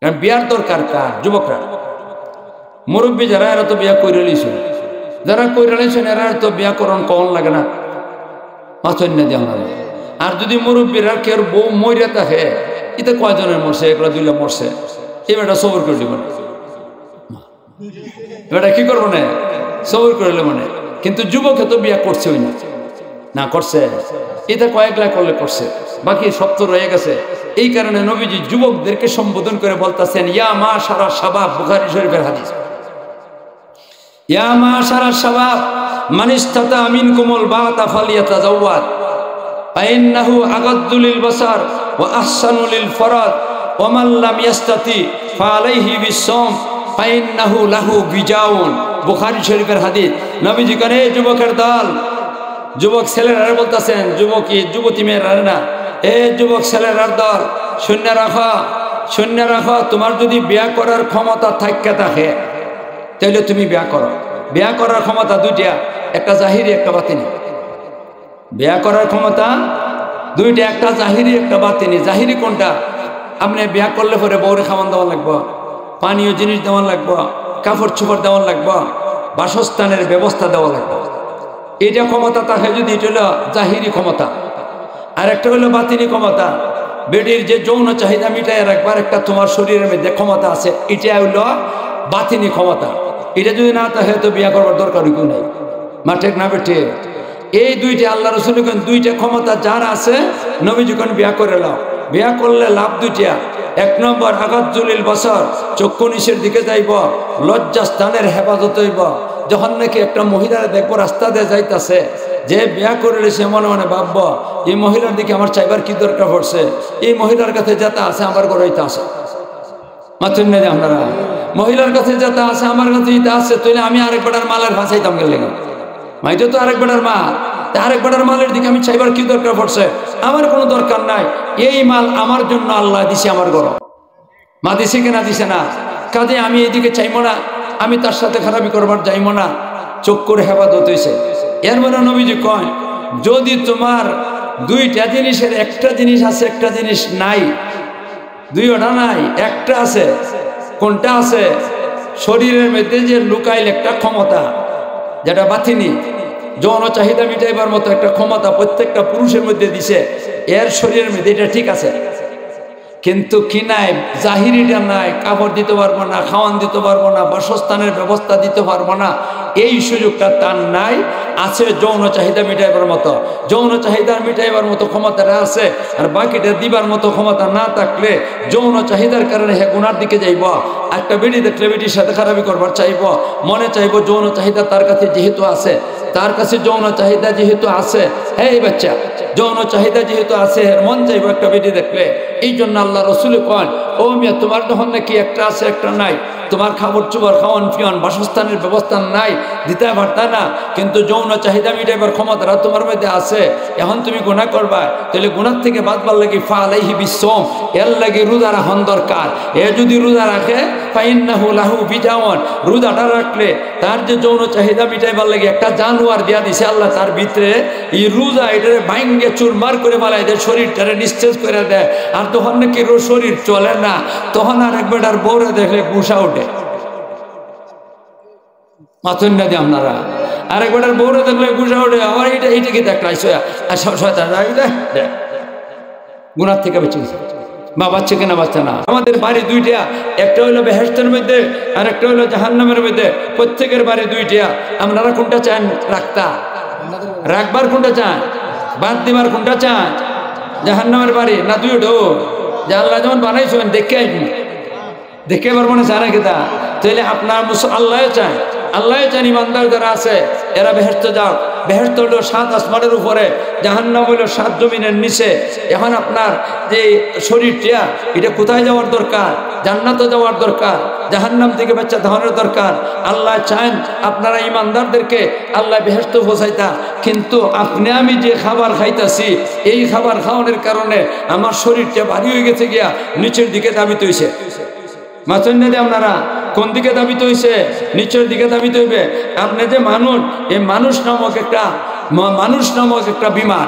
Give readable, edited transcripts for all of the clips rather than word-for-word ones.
কারণ বিয়ার দরকার কার? যুবকরা। মুরব্বী যারা এরা তো বিয়া করে লিছেন, যারা করে লিছেন এরা তো বিয়াকরণ কখন লাগে না, মাথন্য দিয়ে আমরা। আর যদি মুরব্বীরা কেউ বউ মরিয়া থাকে, এটা কয়জনের মরছে, এগুলো দুইলা মরছে, এই বেটা সবর করে দিব না, বেটা কি করবো না, সবর করলে মনে। কিন্তু যুবকে তো বিয়া করছে ওই না করছে, এটা কয়েকলা করলে করছে, বাকি সব তো রয়ে গেছে। এই কারণে নবীজি যুবকদেরকে সম্বোধন করে বলতেছেন ইয়া মা সারা শাবাব, বুখারী শরীফের হাদিস, ইয়া মা সারা শাবাব মান ইসতাতা মিনকুমুল বাতা ফালিয়াতাজাওয়াজ ফাইন্নাহু আগাদ্দু লিল বাসার ওয়া আহসানু লিল ফরাদ ওয়া মান লাম ইস্তাতি ফালাইহি বিসসাম ফাইন্নাহু লাহু বিজাউন। বুখারী শরীফের হাদিস। নবীজি কানে যুবকের দল, যুবক ছেলেরা বলতেছেন, যুবতী মেয়েরা না, এ যুবক ছেলেরার দল, শূন্য রাখো, তোমার যদি বিয়া করার ক্ষমতা থাকে তাহলে তুমি বিয়া করো। বিয়া করার ক্ষমতা দুইটা, একটা জাহিরি একটা বাতিনি। বিয়া করার ক্ষমতা দুইটা, একটা জাহিরি একটা বাতিনি। জাহিরি কোনটা? আপনি বিয়া করলে পরে বউরে খাওয়ান দেওয়া লাগবো, পানীয় জিনিস দেওয়ান লাগবো, কাপড় চোপড় দেওয়ান লাগবো, বাসস্থানের ব্যবস্থা দেওয়া লাগবে। এটা ক্ষমতা থাকে যদি, এটা হলো জাহিরি ক্ষমতা। আর একটা হলো বাতিনি ক্ষমতা, বেটির যে যৌন চাহিদা মিটাই রাখবার একটা তোমার শরীরের মধ্যে ক্ষমতা আছে, এটা হলো বাতিনি ক্ষমতা। এটা যদি না থাকে তো বিয়া করবার দরকার কেউ নেই। মাঠে না বেঠে এই দুইটা আল্লাহ রাসূল দুইটা ক্ষমতা যার আছে, নবী যখন বিয়া করে লাও, বিয়া করলে লাভ দুইটা। এক নম্বর আগাজ্জুলিল বাসার, চক্ষু নিচের দিকে যাইব, লজ্জাস্থানের হেফাজত হইব। যখন নাকি একটা মহিলার দেখবো রাস্তা দিয়ে যাইতেছে, যে বিয়া করে সে মনে মনে ভাবব এই মহিলার দিকে আমার চাইবার কি দরকার পড়ছে, এই মহিলার কাছে যেটা আছে আমার ঘরে এটা আছে। মাথুন না যে আপনারা, মহিলার কাছে যেটা আছে আমার কাছে এটা আছে, তাহলে আমি আরেক বেটার মালের ভাষাইতাম গেলে মাইটা তো আরেক বেটার মাল, আরেক বেটার মালের দিকে আমি চাইবার কি দরকার পড়ছে? আমার কোনো দরকার নাই, এই মাল আমার জন্য আল্লাহ দিছে, আমার ঘর মা দিছে কিনা দিছে না, কাজে আমি এইদিকে চাইবো না, আমি তার সাথে খারাপি করবার যাইবো না। চক্ষুর হেফাজত হইছে। এর মানে নবীজি কয়, যদি তোমার দুইটা জিনিসের একটা জিনিস আছে একটা জিনিস নাই, দুইটা নাই একটা আছে, কোনটা আছে? শরীরের মধ্যে যে লুকাইল একটা ক্ষমতা, যেটা বাতিনি, যৌন চাহিদা মিটাইবার মতো একটা ক্ষমতা প্রত্যেকটা পুরুষের মধ্যে দিছে, এর শরীরের মধ্যে এটা ঠিক আছে। কিন্তু কি নাই? জাহিরিটা নাই, কাপড় দিতে পারবো না, খাওয়ান দিতে পারবো না, বাসস্থানের ব্যবস্থা দিতে পারবো না, এই সুযোগটা তার নাই। আছে যৌন চাহিদা মিটাইবার মতো, যৌন চাহিদা মিটাইবার মতো ক্ষমতাটা আছে, আর বাকিটা দিবার মতো ক্ষমতা না থাকলে যৌন চাহিদার কারণে হে গুনার দিকে যাইব। একটা বেটি দেখলে বেটির সাথে খারাপি করবার চাইব, মনে চাইব যৌন চাহিদা তার কাছে যেহেতু আছে, তার কাছে যৌন চাহিদা যেহেতু আছে, হ্যাঁ এই বাচ্চা যৌন চাহিদা যেহেতু আছে, এর মন চাইব একটা বেটি দেখলে। এই জন্য আল্লাহ রসুল কন, ও মিয়া তোমার যখন নাকি একটা আছে একটা নাই, তোমার খাবার চোবার খাওয়ান পিয়ন বাসস্থানের ব্যবস্থা নাই, দিতে পারতা না, কিন্তু যৌন চাহিদা মিটাইবার ক্ষমতাটা তোমার মধ্যে আছে, এখন তুমি গুনাহ করবা, তাহলে গুনার থেকে বাঁচবার লাগি ফালাইহি বিসসাম, এর লাগি রোজা রাখন দরকার। এ যদি রোজা রাখে ফাইন্নাহু লাহু বিজাওয়ান, রোজাটা রাখলে তার যে যৌন চাহিদা মিটাইবার লাগি একটা জানোয়ার দিয়া দিছে আল্লাহ, তার ভিতরে এই রোজা এটারে ভাঙ্গে চুরমার করে ফেলায় দেয়, শরীরটারে নিস্তেজ করে দেয়। আর তখন নাকি শরীর চলে না, তখন আর একবার আর বউরে দেখলে গুসা ওঠে। মাথুন না দিয়ে আপনারা, আরেকবার আর বউরে দেখলে গুসা ওঠে, আমার এইটা কি দেখলাই গুনার থেকে বেঁচে গেছে, বা বাচ্চা কেনা বাচ্চা না। আমাদের বাড়ি দুইটা, একটা হইলো বেহেশতের মধ্যে আর একটা হইলো জাহান্নামের মধ্যে। প্রত্যেকের বাড়ি দুইটা। আপনারা কোনটা চান রাখতা? রাখবার কোনটা চান? বাদ দিবার কোনটা চান? জাহান্নামের বাড়ি না দুইটো? যে আল্লাহ যেমন বানাইছেন দেখে আসবি, দেখে পারবো না চায় না কেতা? তাহলে আপনার আল্লাহ চান, আল্লাহ চান ইমানদার যারা আছে এরা বেহেশত যাও। বেহেশত হলো 7 আসমানের উপরে, জাহান্নাম হইল 7 জমিনের নিচে। এখন আপনার যে শরীরটা এটা কোথায় যাওয়ার দরকার? জান্নাতে যাওয়ার দরকার, জাহান্নাম থেকে বাচ্চা ধারণের দরকার। আল্লাহ চান আপনারা ইমানদারদেরকে আল্লাহ বেহেশত পৌঁছাইতা, কিন্তু আপনি আমি যে খাবার খাইতাছি এই খাবার খাওয়ানোর কারণে আমার শরীরটা ভারী হয়ে গেছে, গিয়া নিচের দিকে দাবিত হইছে। মাথুন না দিয়ে আপনারা কোন দিকে দাবিত হইছে? নিচের দিকে দাবিত হইবে। আপনি যে মানুষ, এই মানুষ নামক একটা বিমান,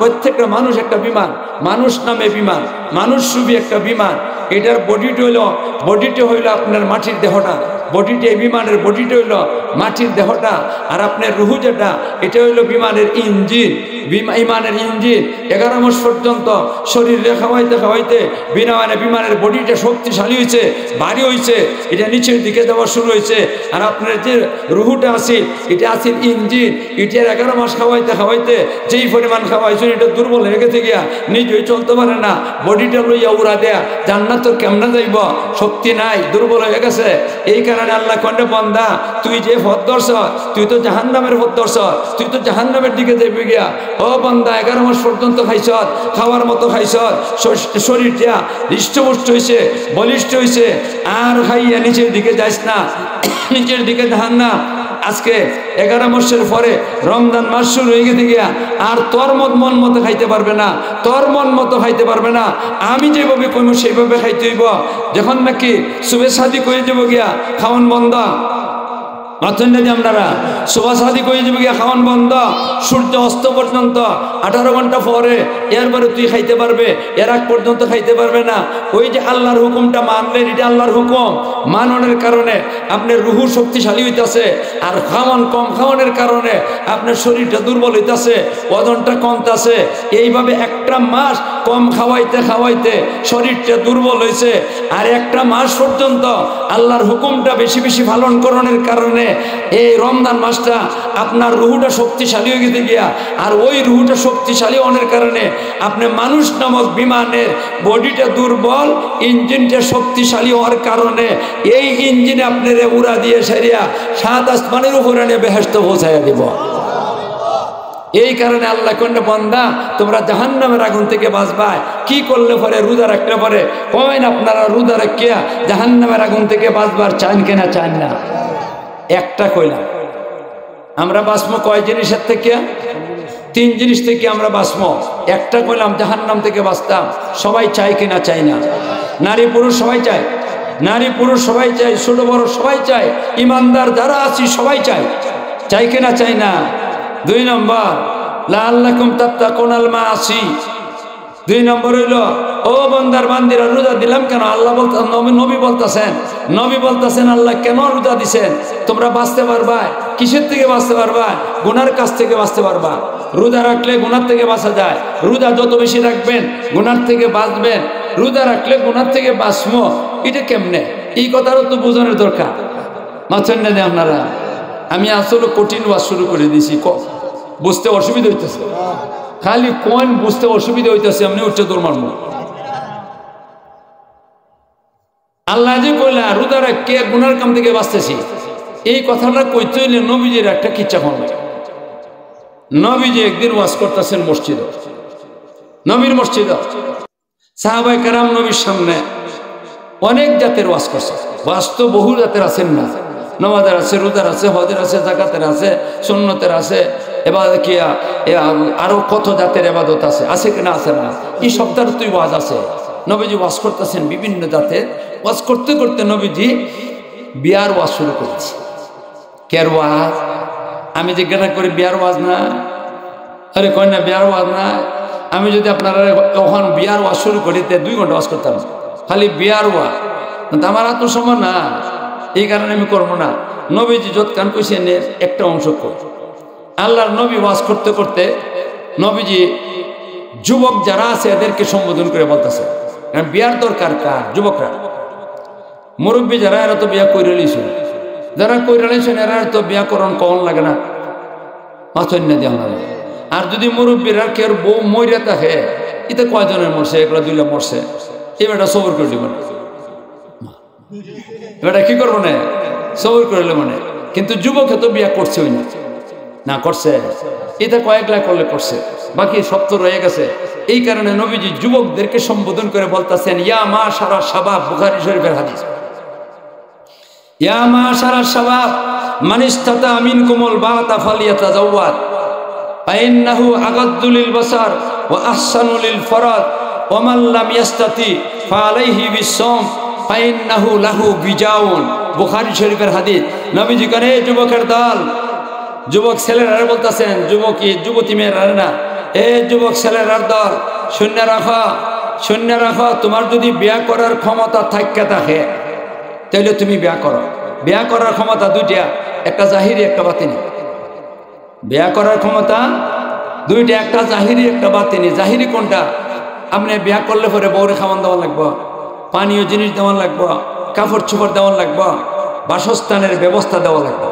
প্রত্যেকটা মানুষ একটা বিমান, মানুষ নামে বিমান, মানুষ রূপী একটা বিমান। এটার বডিটা হইল আপনার মাটির দেহটা, বডিটা এই বিমানের বডিটা হইল মাটির দেহটা, আর আপনার রুহু যেটা এটা হইল বিমানের ইঞ্জিন। বিমানের ইঞ্জিন 11 মাস পর্যন্ত শরীরে খাওয়াইতে খাওয়াইতে বিমানের বডিটা শক্তিশালী হয়েছে, ভারী হয়েছে, এটা নিচের দিকে যাওয়া শুরু হয়েছে। আর আপনার যে রুহুটা আছে এটা আছে ইঞ্জিন, এটার 11 মাস খাওয়াইতে খাওয়াইতে যেই পরিমাণ খাওয়াইছে এটা দুর্বল হয়ে গেছে গিয়া, নিজেই চলতে পারে না, বডিটা লইয়া উড়া দেয়া জান্নাত তো কেমনে যাইব, শক্তি নাই, দুর্বল হয়ে গেছে। এই কারণে আল্লাহ কন্যা বন্দা তুই যে পথ ধরছ তুই তো জাহান্নামের পথ ধরছ, তুই তো জাহান্নামের দিকে যাইবি গিয়া। ও বন্দা 11 মাস পর্যন্ত খাইছ, খাওয়ার মতো খাইছ, শরীরটা হৃষ্টপুষ্ট হয়েছে, বলিষ্ঠ হয়েছে, আর খাইয়া নিচের দিকে যাইস না, নিচের দিকে জাহান্নাম। আজকে 11 মাসের পরে রমজান মাস শুরু হয়ে গেছে গিয়া, আর তোর মন মতো খাইতে পারবে না, তোর মন মতো খাইতে পারবে না। আমি যেভাবে কইব সেইভাবে খাইতে হইব। যখন নাকি শুভে শাদি করে যাবো গিয়া খাওয়ান বন্ধ, আপনারা সুবাহ শাদি করে যাবে গিয়া খাওয়ান বন্ধ, সূর্য অস্ত পর্যন্ত 18 ঘন্টা পরে এরপরে তুই খাইতে পারবে, এর আগ পর্যন্ত খাইতে পারবে না। ওই যে আল্লাহর হুকুমটা মানলেন, এটা আল্লাহর হুকুম, মাননের কারণে আপনার রুহু শক্তিশালী হইতেছে, আর কম খাওয়ানোর কারণে আপনার শরীরটা দুর্বল হইতেছে, ওজনটা কমতেছে। এইভাবে একটা মাস কম খাওয়াইতে খাওয়াইতে শরীরটা দুর্বল হয়েছে, আর একটা মাস পর্যন্ত আল্লাহর হুকুমটা বেশি বেশি পালন করানোর কারণে এই রমজান মাসটা আপনার রুহুটা শক্তিশালী হয়ে গেছে গিয়া। আর ওই রুহুটা শক্তিশালী হওয়ার কারণে আপনি মানুষ নামক বিমানের বডিটা দুর্বল, ইঞ্জিনটা শক্তিশালী হওয়ার কারণে এই ইঞ্জিনে আপনার উড়া দিয়ে সেরিয়া 7 আসমানের উপরে নিয়ে বেহেশত পৌঁছাইয়া দিব। এই কারণে আল্লাহ কন্যা বন্দা তোমরা জাহান্নামের আগুন থেকে বাঁচবা। কি করলে পরে? রোজা রাখলে পরে কমেন আপনারা রোজা রাখিয়া জাহান্নামের আগুন থেকে বাঁচবার চান কিনা? চান না? একটা কইলাম আমরা বাঁচবো কয় জিনিসের থেকে? 3 জিনিস থেকে আমরা বাঁচবো। একটা কইলাম জাহান্নাম থেকে বাঁচতাম। সবাই চাই কিনা? চাই না? নারী পুরুষ সবাই চায়, নারী পুরুষ সবাই চাই, ছোট বড় সবাই চায়, ইমানদার যারা আছি সবাই চাই, চাই কিনা? চাই না? 2 নম্বর লাআল্লাকুম তাত্তাকুনাল মাআসি। 2 নম্বর হইল ও বান্দার বান্দিরা রোজা দিলাম কেন? আল্লাহ বলতেন, নবী বলতেছেন আল্লাহ কেন রোজা দিছেন? তোমরা বাঁচতে পারবা। কিসের থেকে বাঁচতে পারবা? গুনার কাছ থেকে বাঁচতে পারবা। রোজা রাখলে গুনার থেকে বাঁচা যায়। রোজা যত বেশি রাখবেন গুনার থেকে বাঁচবেন। রোজা রাখলে গুনার থেকে বাঁচবো, এটা কেমনে? এই কথারও তো বোঝানোর দরকার। মাছেন না আপনারা? আমি আসলে কঠিন ওয়াজ শুরু করে দিয়েছি, বুঝতে অসুবিধা হইতেছে, খালি কোন বুঝতে অসুবিধা হইতেছে, আমি উঠে দৌড় মারবো। আল্লাহ যে কইলা রোজা রাখকে গুনার কাম থেকে বাঁচতেছি, এই কথাটা কইতে হইলে নবীজির একটা কিচ্ছা হল। নবীজি একদিন ওয়াজ করতেছেন মসজিদে, নবীর মসজিদে। সাহাবায়ে কেরাম নবীর সামনে অনেক জাতের ওয়াজ করছে। ওয়াজ তো বহু জাতের আছেন না, নামাজের আছে, রোজার আছে, হজের আছে, যাকাতের আছে, সুন্নতের আছে, এবাদত কি আরো কত জাতের ইবাদত আছে, আছে কিনা? আছে না? এই সপ্তাহের তুই ওয়াজ আছে। নবীজি ওয়াজ করতেছেন বিভিন্ন জাতের। ওয়াজ করতে করতে নবীজি বিয়ার ওয়াজ শুরু করেছে। কের ওয়াজ? আমি জিজ্ঞাসা করি বিয়ার ওয়াজ না? আরে কয় না বিয়ার ওয়াজ না। আমি যদি আপনারা তখন বিয়ার ওয়াজ শুরু করি 2 ঘন্টা ওয়াজ করতাম, খালি বিয়ার ওয়াজ। আমার আত্মসময় না, এই কারণে আমি করবো না। নবীজি যত কান কইছেন একটা অংশ কর। আল্লাহর নবী ওয়াজ করতে করতে নবীজি যুবক যারা আছে এদেরকে সম্বোধন করে বলতেছে, কারণ বিয়ার দরকার কার? যুবকরা। মুরব্বী যারা এরা তো বিয়া করে লিছেন, যারা করে লিছেন এরা তো বিয়াকরণ কখন লাগে না, মাথন্য দেওয়া লাগে। আর যদি মুরব্বীরা কেউ বউ মরিয়া থাকে, এতে কয়জনের মরছে? এগুলো 2 লাখ মরছে, এবারটা সবর করে দিব না, এবারটা কি করবো না? সবর করলে মানে। কিন্তু যুবকে তো বিয়া করছে ওই না করছে, এটা কয়েক লাখ করলে করছে, বাকি সব তো রয়ে গেছে। এই কারণে নবীজি যুবকদেরকে সম্বোধন করে বলতেছেন ইয়া মাশারা শাবাব। বুখারী শরীফের হাদিস, ইয়া মাশারা শাবাব মান ইসতাতা মিনকুমুল বাতা ফালিয়াতাজাওয়াদ ফাইন্নাহু আগাদ্দু লিল বাসার ওয়া আহসানু লিল ফরাদ ওয়া মান লাম ইস্তাতি ফালাইহি বিসসাম ফাইন্নাহু লাহু বিজাউন। বুখারী শরীফের হাদিস। নবীজি কানে যুবকের দল, যুবক ছেলেরা বলতেছেন, যুবতী মেয়েরা না, এ যুবক ছেলেরার দল, শূন্য রাখো, তোমার যদি বিয়া করার ক্ষমতা থাকে তাহলে তুমি বিয়া করো। বিয়া করার ক্ষমতা দুইটা, একটা জাহিরি একটা বাতিনি। বিয়া করার ক্ষমতা দুইটা, একটা জাহিরি একটা বাতিনি। জাহিরি কোনটা? আপনি বিয়া করলে পরে বউরে খাওয়ান দেওয়া লাগবো, পানীয় জিনিস দেওয়া লাগবো, কাপড় চোপড় দেওয়া লাগবো, বাসস্থানের ব্যবস্থা দেওয়া লাগবে।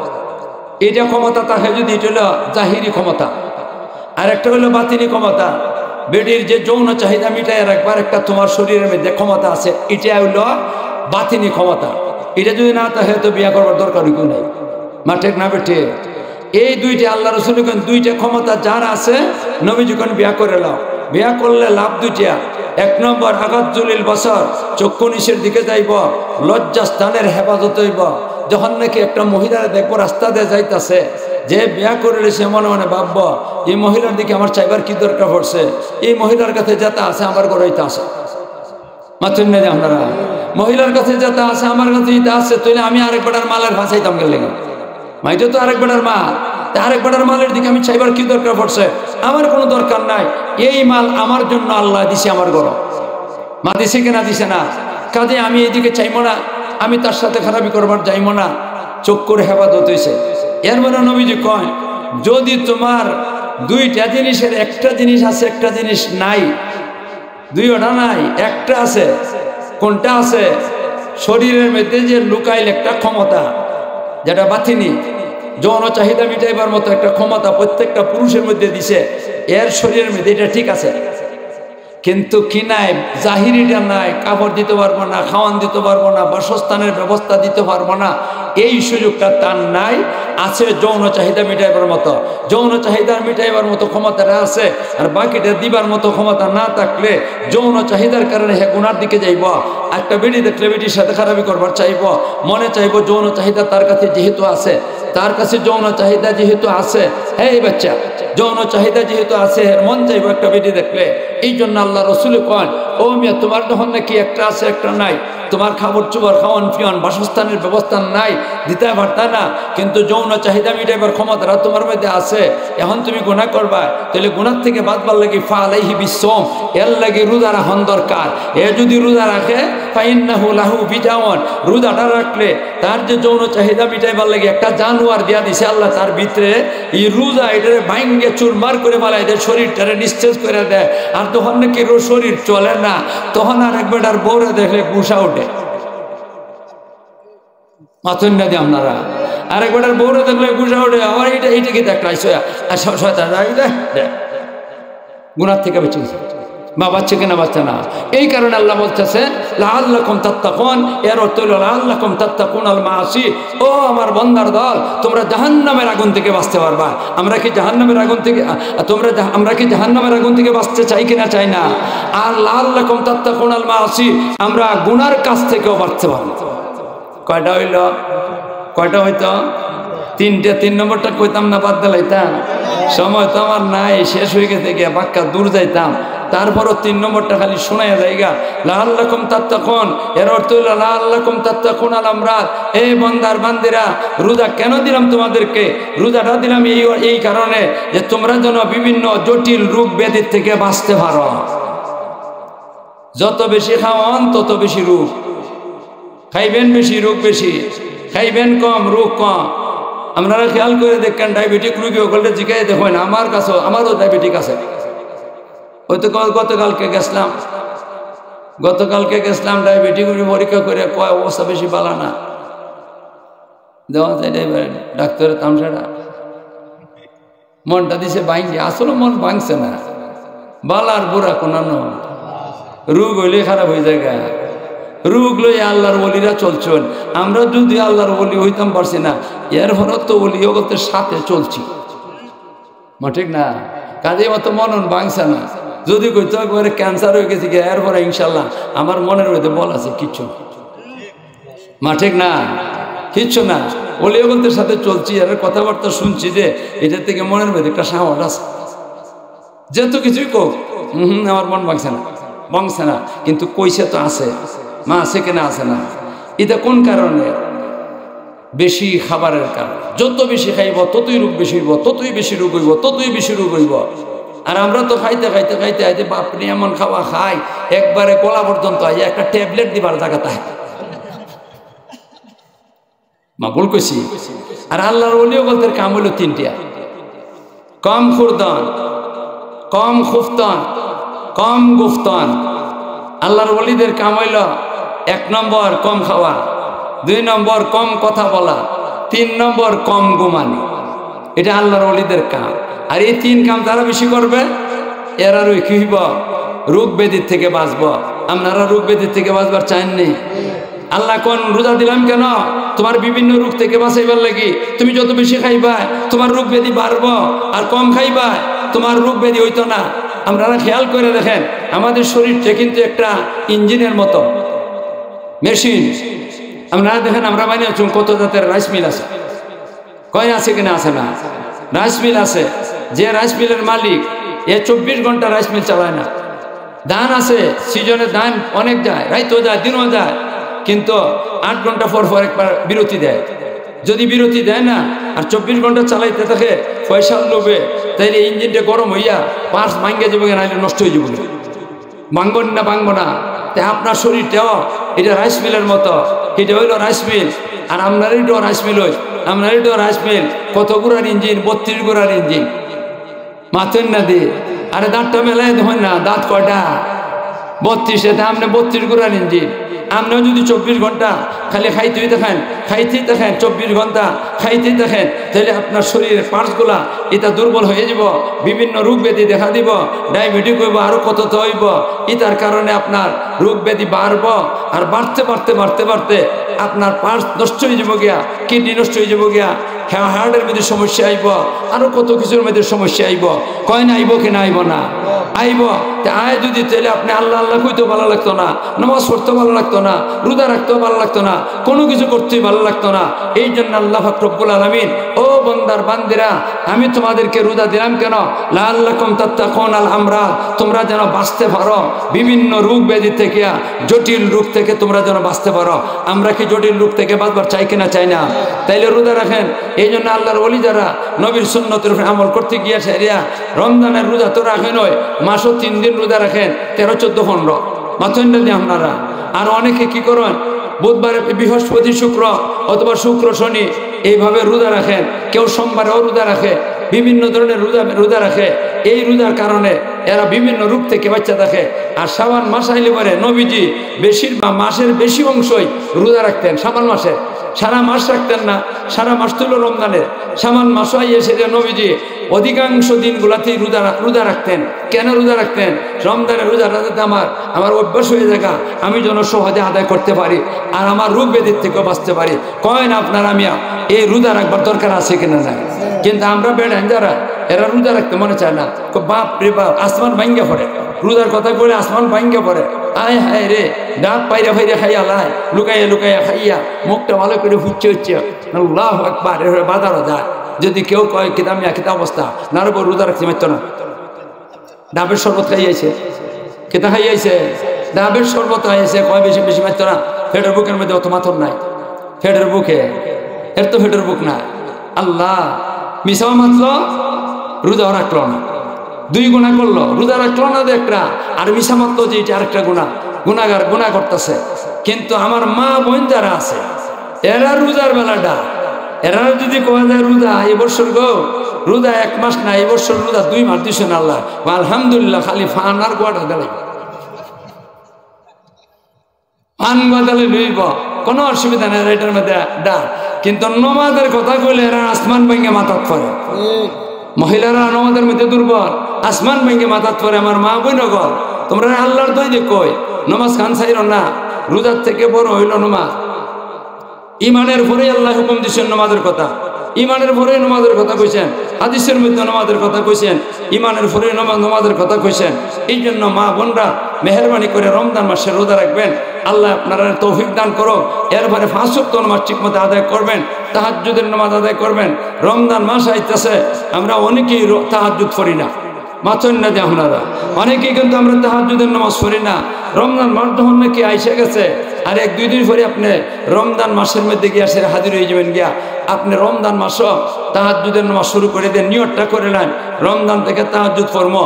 এটা ক্ষমতা থাকে যদি, এটা হলো জাহিরি ক্ষমতা। আর একটা হলো বাতিনি ক্ষমতা, বেটির যে যৌন চাহিদা মিটাই রাখবার একটা তোমার শরীরের মধ্যে ক্ষমতা আছে, এটা হলো বাতিনি ক্ষমতা। এটা যদি না থাকে তো বিয়া করবার দরকার কেউ নাই। মাঠে না বেঠে এই দুইটা আল্লাহ রসুল দুইটা ক্ষমতা যার আছে, নবী যখন বিয়া করে লাও। বিয়া করলে লাভ দুইটা। এক নম্বর, আগাজুলিল বছর, চক্ষু নিচের দিকে যাইব, লজ্জাস্থানের হেফাজত হইব। যখন নাকি একটা মহিলারা দেখবো রাস্তা দিয়ে যাইতেছে, যে বিয়া করলে সে মনে মনে ভাববো এই মহিলার দিকে আমার চাইবার কি দরকার পড়ছে, এই মহিলার কাছে যেটা আছে আমার ঘরেইতে আছে। মাথুন না যে আপনারা মহিলার কাছে যেটা আছে আমার কাছে ইটা আছে, তাহলে আমি আরেক বেটার মালের ভাসাইতাম গেলে মাইটা তো আরেক বেটার মাল, আরেক বেটার মালের দিকে আমি চাইবার কি দরকার পড়ছে? আমার কোনো দরকার নাই। এই মাল আমার জন্য আল্লাহ দিছে, আমার ঘর মা দিছে কিনা দিছে না, কাজে আমি এইদিকে চাইবো না, আমি তার সাথে খারাপি করবার যাইবো না। চক্ষুর হেফাজত হয়েছে। এর মানে নবীজি কয়, যদি তোমার দুইটা জিনিসের একটা জিনিস আছে একটা জিনিস নাই, দুইটা নাই একটা আছে, কোনটা আছে? শরীরের মধ্যে যে লুকাইল একটা ক্ষমতা, যেটা বাতিনি, যৌন চাহিদা মিটাইবার মতো একটা ক্ষমতা প্রত্যেকটা পুরুষের মধ্যে দিছে, এর শরীরের মধ্যে এটা ঠিক আছে। কিন্তু কি নাই? জাহিরিটা নাই, কাপড় দিতে পারবো না, খাওয়ান দিতে পারবো না, বাসস্থানের ব্যবস্থা দিতে পারবো না, এই সুযোগটা তার নাই। আছে যৌন চাহিদা মিটাইবার মতো, যৌন চাহিদা মিটাইবার মতো ক্ষমতাটা আছে। আর বাকিটা দিবার মতো ক্ষমতা না থাকলে যৌন চাহিদার কারণে হে গুনার দিকে যাইব। একটা বেটি দেখলে বেটির সাথে খারাপি করবার চাইব, মনে চাইব যৌন চাহিদা তার কাছে যেহেতু আছে, তার কাছে যৌন চাহিদা যেহেতু আছে, এই বাচ্চা যৌন চাহিদা যেহেতু আছে, এর মন চাইব একটা বেটি দেখলে। এই জন্য আল্লাহ রসুল কন, ও মিয়া তোমার যখন নাকি একটা আছে একটা নাই, তোমার খাবার চোপড় খাওয়ান পিয়ন বাসস্থানের ব্যবস্থা নাই, দিতে পারতা না, কিন্তু যৌন চাহিদা মিটাইবার ক্ষমতাটা তোমার মধ্যে আছে, এখন তুমি গুনাহ করবা, তাহলে গুনার থেকে বাঁচবার লাগি ফালাইহি বিসম, এর লাগে রোজা রাখা দরকার। এ যদি রোজা রাখে ফাইন্নাহু লাহু বিজাওয়ান, রোজাটা রাখলে তার যে যৌন চাহিদা মিটাইবার লাগে একটা জানোয়ার দিয়া দিছে আল্লাহ তার ভিতরে, এই রোজা এটারে ভাঙ্গে চুরমার করে ফেলায় দেয়, শরীরটারে নিঃশেষ করে দেয়। আর তখন নাকি শরীর চলে না, তখন আর একবার আর বউরে দেখলে গুসা উঠে। মাথুন না দিয়ে আপনারা আরেকবার বউরে দেখলে গুসা উঠে, আবার এইটা কি দেখাইছো গুনার থেকে বেঁচে গেছে বা বাচ্চা কিনা বাচ্চা না। এই কারণে আল্লাহ বলতেছে লাআল্লাকুম তাত্তাকুন, এর অর্থ হলো লাআল্লাকুম তাত্তাকুনাল মাআসি। ও আমার বান্দার দল, তোমরা জাহান্নামের আগুন থেকে বাঁচতে পারবা। আমরা কি জাহান্নামের আগুন থেকে আমরা কি জাহান্নামের আগুন থেকে বাঁচতে চাই কিনা চাই না? আর লাআল্লাকুম তাত্তাকুনাল মাআসি, আমরা গুনার কাছ থেকেও বাঁচতে পারবো। কয়টা হইল? কয়টা হইতো? তিনটে। 3 নম্বরটা কইতাম না, বাদ দিলাইতাম, সময় তো আমার নাই, শেষ হয়ে গেছে গিয়া বাক্কা দূর যাইতাম। তারপরও 3 নম্বরটা খালি শোনাইয়া যাইগা, লাআল্লাকুম তাত্তাকুন, এর অর্থ হলো লাআল্লাকুম তাত্তাকুনাল আমরাত। এই বান্দার বান্দিরা, রোজা কেন দিলাম তোমাদেরকে? রোজাটা দিলাম এই কারণে যে তোমরা যেন বিভিন্ন জটিল রোগ ব্যাধির থেকে বাঁচতে পারো। যত বেশি খাওয়ান তত বেশি রোগ, খাইবেন বেশি রোগ বেশি, খাইবেন কম রোগ কম। আপনারা খেয়াল করে দেখেন, ডায়াবেটিক রোগী ওগুলো জিজ্ঞাসা দেখেন, আমার কাছেও আমারও ডায়াবেটিক আছে। হয়তো গতকালকে গেছিলাম ডায়াবেটিক পরীক্ষা করে কয় অবস্থা বেশি বালা না, দেওয়া যায় ডাক্তারের তামসাটা মনটা দিছে ভাঙছে, আসলে মন ভাঙছে না, বালার বুড়া কোনানো রোগ হইলে খারাপ হয়ে যায়। রোগ লই আল্লাহর ওলিরা চলছেন, আমরা যদি আল্লাহর ওলি হইতাম পারছি না, এর হরত তো ওলি জগতের সাথে চলছি, মা ঠিক না? কাজে মতো মনন ভাঙছে না। যদি কইতো একবারে ক্যান্সার হয়ে গেছে কি, এরপরে ইনশাল্লাহ আমার মনের মধ্যে বল আছে, কিচ্ছু মা ঠিক না, কিচ্ছু না। ওলি জগতের সাথে চলছি, এর কথাবার্তা শুনছি, যে এটার থেকে মনের মধ্যে একটা সাহস আছে, যেহেতু কিছুই কোক আমার মন ভাঙছে না, কিন্তু কইছে তো আছে, মা আছে কিনা আছে না। এটা কোন কারণে? বেশি খাবারের কারণে। যত বেশি খাইব ততই রোগ বেশি হইব, ততই বেশি রোগ হইব, ততই বেশি রোগ হইব। আর আমরা তো খাইতে খাইতে খাইতে খাইতে বাপনি এমন খাওয়া খাই একবারে গলা পর্যন্ত একটা ট্যাবলেট দিবার জায়গা তাই মাকুল কইছি। আর আল্লাহর ওলিও বলতে কাম হইল তিনটিয়া, কম খুরদান, কম খুফতান, কম গুফতান। আল্লাহর ওলিদের কাম হইল 1 নম্বর কম খাওয়া, 2 নম্বর কম কথা বলা, 3 নম্বর কম ঘুমানো। এটা আল্লাহর ওলিদের কাম। আর এই 3 কাম যারা বেশি করবে এরা কি হইব? রোগ ব্যাধির থেকে বাঁচব। আপনারা রোগ ব্যাধির থেকে বাঁচবার চাননি? আল্লাহ কোন রোজা দিলাম কেন? তোমার বিভিন্ন রোগ থেকে বাঁচাইবার লাগি। তুমি যত বেশি খাইবা তোমার রোগ ব্যাধি বাড়ব, আর কম খাইবা তোমার রোগ ব্যাধি হইতো না। আপনারা খেয়াল করে দেখেন আমাদের শরীরটা কিন্তু একটা ইঞ্জিনের মতো মেশিন। আপনারা দেখেন আমরা বানিয়েছি কত জাতের রাইস মিল আছে, কয় আছে কিনা? আছে না? রাইস মিল আছে। যে রাইস মিলের মালিক 24 ঘন্টা রাইস মিল চালায় না। ধান আছে, সিজনে ধান অনেক যায়, রাইতও যায়, দিনও যায়, কিন্তু 8 ঘন্টা পর পর একবার বিরতি দেয়। যদি বিরতি দেয় না আর 24 ঘন্টা চালাইতে থাকে পয়সার লোভে, তাইলে ইঞ্জিনটা গরম হইয়া পার্স ভাঙ্গে যাবে, নাইলে নষ্ট হয়ে যাবে। ভাঙবো না ভাঙবো না। তাই আপনার শরীরটাও এটা রাইস মিলের মতো, এটা হইল রাইস মিল। আর আপনার এটাও রাইস মিল হই, আপনার এটাও রাইস মিল। কত গুড়ার ইঞ্জিন? 32 গুড়ার ইঞ্জিন। মাথেন না দিয়ে আরে দাঁতটা মেলায় দেখেন না, দাঁত কয়টা? 32। আপনি 32 গুড়ার ইঞ্জিন। আপনিও যদি 24 ঘন্টা খালি খাইতেই দেখেন 24 ঘন্টা খাইতেই দেখেন, তাহলে আপনার শরীরের পার্টসগুলা এটা দুর্বল হয়ে যাব, বিভিন্ন রোগ ব্যাধি দেখা দিব, ডায়াবেটিক হইব, আরো কত তো হইব। এটার কারণে আপনার রোগ ব্যাধি বাড়ব, আর বাড়তে বাড়তে বাড়তে বাড়তে আপনার পার্টস নষ্ট হয়ে যাব গিয়া, কিডনি নষ্ট হয়ে যাব গিয়া, হার্টের মধ্যে সমস্যা আইব, আরো কত কিছুর মধ্যে সমস্যা আইব। কয় না আইব কিনা? আইব না? আইব। আয় যদি তাহলে আপনি আল্লাহ আল্লাহ কইতে ভালো লাগতো না, নামাজ পড়তে ভালো লাগতো না, রোজা রাখতেও ভালো লাগতো না, কোনো কিছু করতেই ভালো লাগতো না। এই জন্য আল্লাহ পাক রব্বুল আলামিন, ও বান্দার বান্দিরা, আমি তোমাদেরকে রোজা দিলাম কেন? লাআল্লাকুম তাত্তাকুন, আমরা তোমরা যেন বাঁচতে পারো বিভিন্ন রোগ ব্যাধি থেকে, জটিল রোগ থেকে তোমরা যেন বাঁচতে পারো। আমরা কি জটিল রোগ থেকে বাঁচবার চাই কিনা? চাই না? তাইলে রোজা রাখেন। এই জন্য আল্লাহর ওলি যারা নবীর সুন্নতের উপর আমল করতে গিয়ে সেরিয়া রমজানের রোজা তো রাখেন, ওই মাসও 3 দিন রোজা রাখেন, 13, 14, 15 মাথেন না আপনারা। আর অনেকে কি করেন? বুধবারে, বৃহস্পতি, শুক্র অথবা শুক্র, শনি এইভাবে রোজা রাখেন। কেউ সোমবারেও রোজা রাখে, বিভিন্ন ধরনের রোজা রাখে। এই রোজার কারণে এরা বিভিন্ন রোগ থেকে বাচ্চা থাকে। আর শাবান মাস আইলে পরে নবীজি বেশিরভাগ মাসের বেশি অংশই রোজা রাখতেন। শাবান মাসে সারা মাস রাখতেন না, সারা মাস তুলো রমজানের, শাবান মাস আইয়ে সেটা নবীজি অধিকাংশ দিনগুলাতেই রোজা রাখতেন। কেন রোজা রাখতেন? রমজানের রোজাটা যাতে আমার অভ্যাস হয়ে যায়, আমি যেন সহজে আদায় করতে পারি, আর আমার রোগ ব্যাধির থেকেও বাঁচতে পারি। কয় না আপনারা আমি এই রোজা রাখবার দরকার আছে কিনা? নাই। কিন্তু আমরা বেড়েন যারা, এরা রোজা রাখতে মনে চায় না। বাপ রে বাপ, আসমান ভাঙ্গে পড়ে, রোজার কথা বলে আসমান ভাঙ্গে পড়ে। আয় হায় রে, ডাক পাইরা ফাইরা খাইয়া লাই, লুকাইয়া লুকাইয়া খাইয়া মুখটা ভালো করে ফুটছে হচ্ছে, আল্লাহু আকবার। বাজারও যায়। যদি কেউ কয় কিতামিয়া কিতা অবস্থা, না রে রোজা রাখতে মারত না, ডাবের শরবত খাইয়াছে, কিতা খাইয়াছে, ডাবের শরবত খাইয়াছে, কয় বেশি বেশি মারত না। ফেটের বুকের মধ্যে অত মাথর নাই, ফেটের বুকে এর তো ফেটের বুক না। আল্লাহ মিশাও মাতল, রোজাও রাখলো না, 2 গুণা করলো। রোজা রাখলো না একটা, আর মিশা মাতল যে এটা আরেকটা গুণাগার গুণা করতেছে। কিন্তু আমার মা বোন যারা আছে, এরা রোজার বেলাটা, এরা যদি কোয়া যায় রোজা এবছর গো, রোজা 1 মাস না, এবছর রোজা 2 মাস দিছেন আল্লাহ, আলহামদুলিল্লাহ। খালি ফান আর গোয়াটা দেলাই, ফান গদালে লইব, কোনো অসুবিধা নেই, এটার মধ্যে ডা। কিন্তু নমাজের কথা কইলে এরা আসমান ভেঙে মাথাত পড়ে। মহিলারা নমাজের মধ্যে দুর্বল, আসমান ভেঙে মাথাত পড়ে। আমার মা বই নগর, তোমরা আল্লাহর দই যে কই নমাজ খান চাইর না, রোজার থেকে বড় হইল নমাজ। ইমানের পরে আল্লাহ হুকুম দিচ্ছেন নমাজের কথা, ইমানের পরে নমাজের কথা কইছেন, হাদিসের মধ্যে নমাজের কথা কইছেন, ইমানের পরে নমাজের কথা কইছেন। এই জন্য মা বোনরা মেহরবানি করে রমজান মাসে রোজা রাখবেন। আল্লাহ আপনারা তৌফিক দান করো। এরপরে 5 ওয়াক্ত নামাজ ঠিক মতো আদায় করবেন, তাহাজ্জুদের নামাজ আদায় করবেন। রমজান মাস আইতেছে, আমরা অনেকেই তাহাজ্জুদ পড়ি না, মাথন না যে আপনারা অনেকেই কিন্তু আমরা তাহাজ্জুদের নামাজ পড়ি না। রমজান মাস যখন নাকি আইসে গেছে, আর 1-2 দিন পরে আপনি রমজান মাসের মধ্যে গিয়া সে হাজির হয়ে যাবেন গিয়া, আপনি রমজান মাস তাহাজ্জুদের নামাজ শুরু করে দেন, নিয়তটা করে নেন রমজান থেকে তাহাজ্জুদ ফরমো।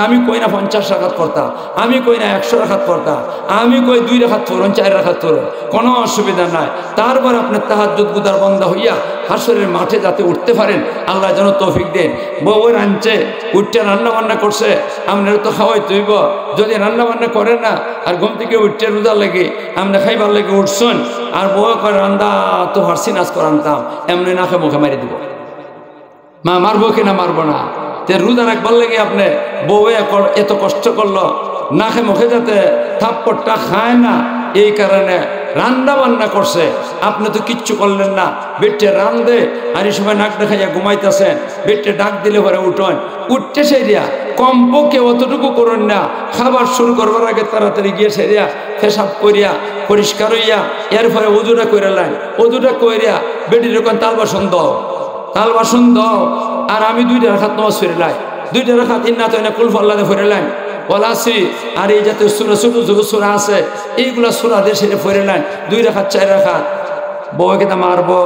আমি কই না 50 রাকাত পড়তা, আমি কই না 100 রাকাত পড়তা, আমি কই 2 রাকাত পড়ুন 4 রাকাত পড়ুন, কোনো অসুবিধা নাই। তারপর আপনার তাহাজ্জুদ গুদার বন্ধ হইয়া হাসরের মাঠে যাতে উঠতে পারেন, আল্লাহ যেন তৌফিক দেন। বউ রাঁধছে, উঠতে রান্না বান্না করছে, আপনারা তো খাওয়াই তৈব। যদি রান্না বান্না করেন না আর ঘুম থেকে উঠতে রোজা লেগে আপনি খাইবার লেগে উঠছেন, আর বউ করে রান্দা তো হারসি নাচ করানতাম, এমনি নাকে মুখে মারি দিব। মা মারবো কিনা মারবো না, তে রোজা রাখবার লেগে আপনি বউ এত কষ্ট করলো, নাকে মুখে যাতে থাপ্পড়টা খায় না, এই কারণে রান্না বান্না করছে, আপনি তো কিচ্ছু করলেন না। বেটে রান্ধে আর এই সময় নাক দেখাইয়া ঘুমাইতেছেন, বেটে ডাক দিলে পরে উঠোন, উঠতে সেরিয়া কমপক্ষে অতটুকু করুন না, খাবার শুরু করবার আগে তাড়াতাড়ি গিয়ে সেরিয়া পেশাব করিয়া পরিষ্কার হইয়া এরপরে উজুটা করে লাইন, উজুটা করিয়া বেটির যখন তাল বাসন দাও, আর আমি 2 রাকাত নামাজ ফিরে লাই, 2 রাকাত ইন্না তো না কুলফু আল্লাহ ফিরে লাইন বলাসি, আর এই জাতীয় সূরা ছোট ছোট সূরা আছে এইগুলা সূরা দিয়ে সেরে ফিরে লাইন 2 রাকাত 4 রাকাত। বউকে তো মারবো,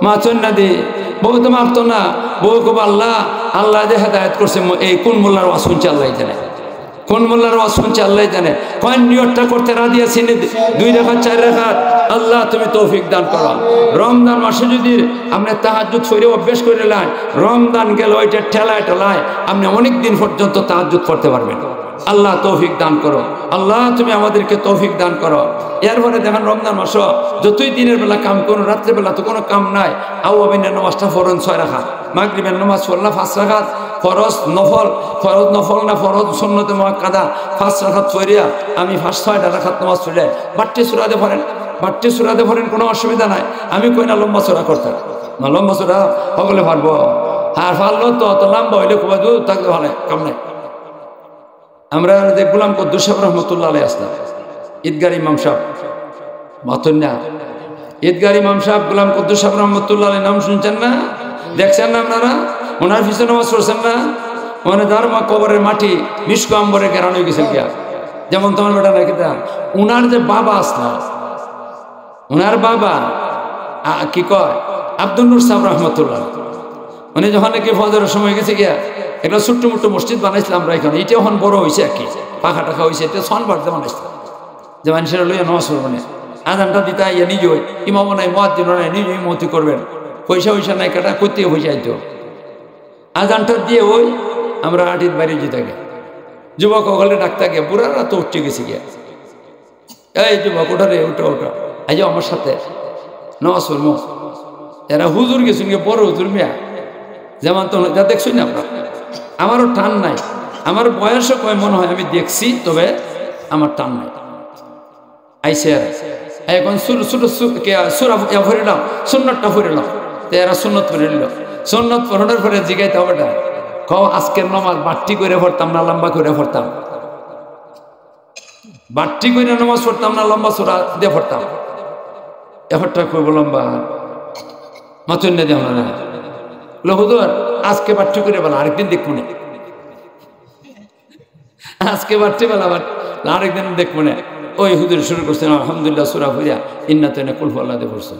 মাচন না দি, বউ তো মারতো না, বউ খুব আল্লাহ যে হেদায়েত করছে। এই কোন মোল্লার ওয়াজ শুনছে আল্লাহ জানে, কোন মোল্লার ওয়াজ শুনছে আল্লাহ জানে। কোন নিয়তটা করতে রাজি আছি 2 রাকাত 4 রাকাত, আল্লাহ তুমি তৌফিক দান করো। রমজান মাসে যদি আপনি তাহাজ্জুদ পড়ে অভ্যাস করে নেন, রমজান গেল ওইটা ঠেলায় আপনি অনেক দিন পর্যন্ত তাহাজ্জুদ পড়তে পারবেন। আল্লাহ তৌফিক দান করো, আল্লাহ তুমি আমাদেরকে তৌফিক দান করো। এরপরে দেখেন রমজান মাস যতই দিনের বেলা কাম করুন, রাত্রেবেলা তো কোনো কাম নাই, আউয়াবিনের নামাজটা ফরজ 6 রাকাত, মাগরিবের নামাজ পড়লাম 5 রাকাত, ফরজ নফল না ফরজ সুন্নতে মুআক্কাদা 5 রাকাত পড়িয়া আমি 6 রাকাত নামাজ পড়লে বাট্টি সূরাতে পড়েন, কোনো অসুবিধা নাই। আমি কই না লম্বা সূরা করতে না, লম্বা সূরা সকলে পারবো, আর পারলো তো অত লম্বা হইলে খুব দূর থাকতে ভালো কাম নাই। আমরা যে গোলাম কুদ্দুস সাহেব রহমতুল্লাহ আলাইহি আসলাম, ঈদগার ইমাম সাহেব মাতুন্না, ঈদগার ইমাম সাহেব গোলাম কুদ্দুস সাহেব রহমতুল্লাহ আলাইহি নাম শুনছেন না, দেখছেন না আপনারা? ওনার পিছনে নামাজ পড়ছেন না? মানে ধর্ম কবরের মাটি মিষ্ক আম্বরে গেরানো হয়ে গেছে গিয়া, যেমন তোমার বেটা নাকি তা। উনার যে বাবা আসলাম, উনার বাবা কি কয় আব্দুল নূর সাহেব রহমতুল্লাহ, উনি যখন নাকি ফজরের সময় গেছে গিয়া একটা ছোট্ট মোট্ট মসজিদ বানাইছিলাম আমরা এখানে, এটা এখন বড় হয়েছে আর কি, পাখা টাকা হয়েছে, এটা সনবাড়তে বানাইছিলাম যে মানুষেরা লইয়া নামাজ পড়বো না। আজানটা দিতে ইয়া নিজেই ইমাম নাই, মুয়াজ্জিন নাই, নিজেই ইমামতি করবেন, পয়সা নাই কাটা করতে হয়ে যাইতো। আজানটা দিয়ে ওই আমরা আটির বাইরে যেতে গে, যুবক ওখানে ডাকতে গে, বুড়ারা তো উঠতে গেছে গিয়া, এই যুবক ওটা রে ওটা আই যাও আমার সাথে নামাজ পড়বো। এরা হুজুর গেছেন গিয়ে, বড় হুজুর মিয়া, যেমন তো যা দেখছই না আপনার, আমারও টান নাই, আমার বয়সও কয় মনে হয় আমি দেখছি, তবে আমার টান নাই। আইসে এখন সুরা ভরিলাম, সুন্নতটা ভরিলাম, তো এরা সুন্নত পড়ে নিল। সুন্নত পড়ানোর পরে জিগাইতে হবে না, কও আজকের নামাজ বাট্টি করে পড়তাম না লম্বা করে পড়তাম, বাট্টি করে নামাজ পড়তাম না লম্বা সুরা দিয়ে পড়তাম, এফরটা করব লম্বা মাতুন না দিয়ে না হুজুর আজকে বাট্টি করে বলা, আরেকদিন দেখবো না, আজকে বাট্টি বেলা আরেকদিন দেখবো না। ওই হুজুর শুরু করছেন আলহামদুলিল্লাহ সূরা পড়িয়া ইন্না তাইনা কুলহু আল্লাহ দিয়ে পড়ছেন,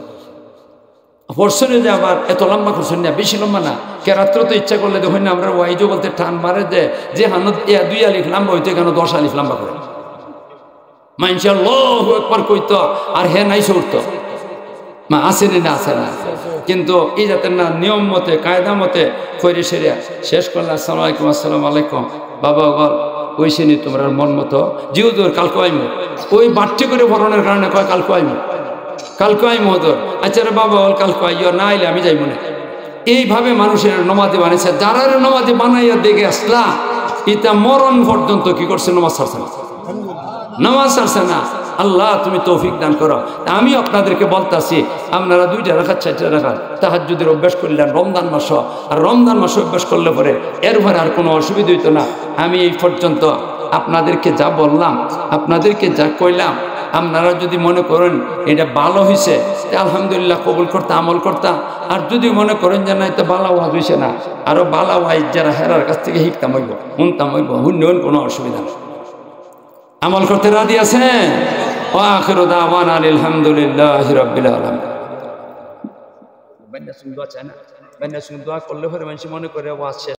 পড়ছেন যে আবার এত লম্বা করছেন না, বেশি লম্বা না, কে রাত্র তো ইচ্ছা করলে দেখুন না আমরা ওয়াইজও বলতে টান মারে যে হানত 2 আলিফ লম্বা হইতো এখানে 10 আলিফ লম্বা করে মাইনশা আল্লাহু আকবার কইতো, আর হে নাই উঠতো মা আসেনি না, আসে না, কিন্তু এই জাতের না নিয়ম মতে কায়দা মতে ফইরে সেরিয়া শেষ করলে আসসালামু আলাইকুম বাবা গল ওই শ্রেণী তোমরা মন মতো জিহুদুর কালকে আইমো, ওই বাট্টি করে ভরণের কারণে কয় কালকে আইমো হদর, আচ্ছা রে বাবা বল কালকে আইও, না আইলে আমি যাইব না। এইভাবে মানুষের নমাজে বানাইছে, যারা নমাজে বানাইয়া দেখে আসলা এটা মরণ পর্যন্ত কি করছে, নামাজ ছাড়ছে না। আল্লাহ তুমি তৌফিক দান করো। আমি আপনাদেরকে বলতাছি আপনারা 2 রাকাত 4 রাকাত তাহাজ্জুদের অভ্যাস করলেন রমজান মাস, আর রমজান মাসে অভ্যাস করলে পরে এরপরে আর কোনো অসুবিধা হইতো না। আমি এই পর্যন্ত আপনাদেরকে যা বললাম, আপনাদেরকে যা কইলাম, আপনারা যদি মনে করেন এটা ভালো হয়েছে আলহামদুলিল্লাহ কবুল করতে আমল করতাম, আর যদি মনে করেন যে না এটা বালা ওয়াজ হয়েছে না, আরো বালা ওয়াইজ যারা হেরার কাছ থেকে শিখতাম হইব, শুনতাম হইব, শুনলেন কোনো অসুবিধা নেই। আমল করতে রাজি আছেন? ওয়া আখিরু দাওয়ানা আলহামদুলিল্লাহি রাব্বিল আলামিন। বান্যার সঙ্গে দোয়া চায় না, বান্যার সঙ্গে দোয়া করলে পরে মানুষ মনে করে ও আছে